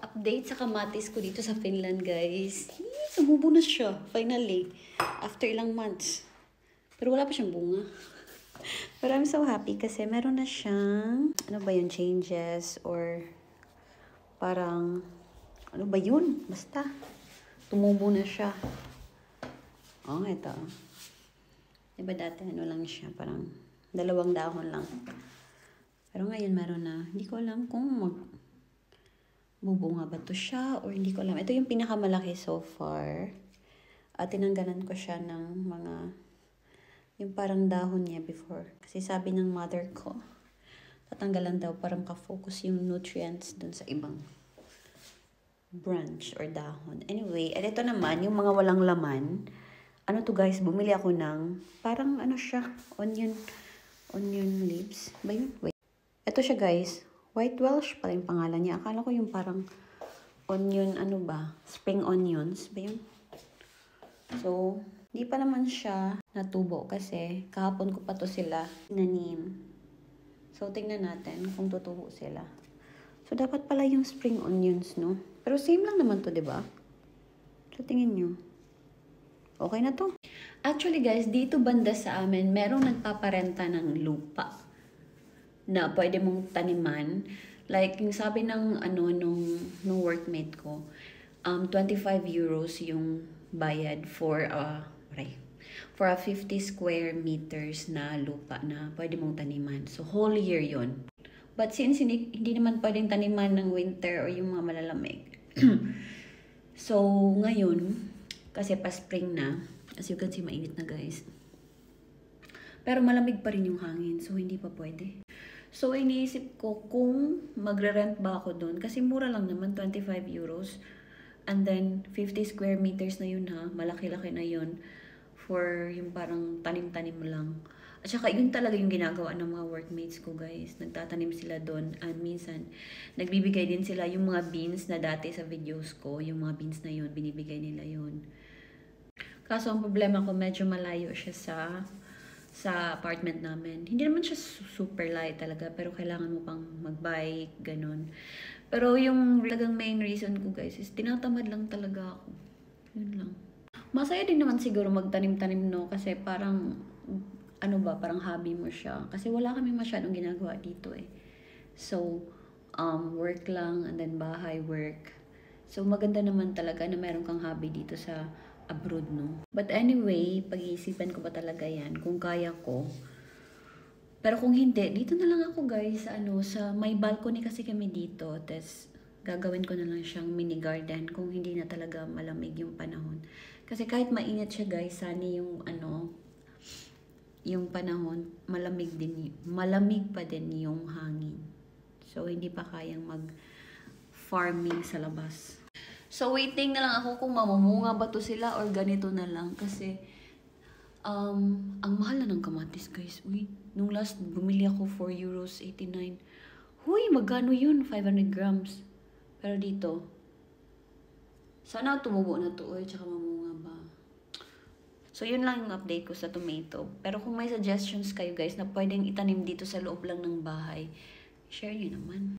Update sa kamatis ko dito sa Finland, guys. Tumubo na siya, finally. After ilang months. Pero wala pa siyang bunga. But I'm so happy kasi meron na siyang, ano ba yun, changes or parang, ano ba yun? Basta, tumubo na siya. Oh, ito. Diba dati ano lang siya, parang 2 dahon lang. Pero ngayon meron na. Hindi ko alam kung bubunga ba to siya or hindi ko alam. Ito yung pinakamalaki so far. At tinanggalan ko siya ng mga, yung parang dahon niya before. Kasi sabi ng mother ko, tatanggalan daw para makafocus yung nutrients dun sa ibang branch or dahon. Anyway, at ito naman, yung mga walang laman. Ano to guys, bumili ako ng, parang ano siya, onion leaves. Ba yun? Wait. Ito siya guys. White Welsh pala yung pangalan niya. Akala ko yung parang onion, ano ba? Spring onions ba yun? So, di pa naman siya natubo kasi kahapon ko pa to sila nanim. So, tingnan natin kung tutubo sila. So, dapat pala yung spring onions, no? Pero same lang naman to, di ba? So, tingin nyo. Okay na to. Actually, guys, dito banda sa amin, merong nagpaparenta ng lupa na pwede mong taniman. Like, yung sabi ng, nung workmate ko, 25 euros yung bayad for a 50 square meters na lupa na pwede mong taniman. So, whole year yon. But since hindi naman pwedeng taniman ng winter or yung mga malalamig. So, ngayon, kasi pa spring na, as you can see, mainit na guys. Pero malamig pa rin yung hangin, so hindi pa pwede. So, iniisip ko kung magre-rent ba ako doon. Kasi mura lang naman, 25 euros. And then, 50 square meters na yun ha. Malaki-laki na yun. For yung parang tanim-tanim lang. At saka, yun talaga yung ginagawa ng mga workmates ko, guys. Nagtatanim sila doon. And minsan, nagbibigay din sila yung mga beans na dati sa videos ko. Yung mga beans na yun, binibigay nila yun. Kaso, ang problema ko, medyo malayo siya sa apartment namin. Hindi naman siya super light talaga, pero kailangan mo pang mag-bike, ganun. Pero yung talagang main reason ko guys is tinatamad lang talaga ako. Yun lang. Masaya din naman siguro magtanim-tanim, no? Kasi parang, parang hobby mo siya. Kasi wala kami masyadong ginagawa dito eh. So, work lang, and then bahay, work. So, maganda naman talaga na meron kang hobby dito sa abroad, no? But anyway, pag-iisipan ko ba talaga yan kung kaya ko. Pero kung hindi, dito na lang ako guys, sa may balcony kasi kami dito. Tapos, gagawin ko na lang siyang mini garden kung hindi na talaga malamig yung panahon. Kasi kahit mainit siya guys, sunny yung yung panahon, malamig pa din yung hangin. So, hindi pa kayang mag-farming sa labas. So, waiting na lang ako kung mamumunga ba to sila or ganito na lang. Kasi, ang mahal na ng kamatis, guys. Uy, nung last, bumili ako 4 euros 89. Huy, magkano yun? 500 grams. Pero dito, sana tumubo na to. Uy, tsaka mamunga ba? So, yun lang yung update ko sa tomato. Pero kung may suggestions kayo, guys, na pwedeng itanim dito sa loob lang ng bahay, share nyo naman.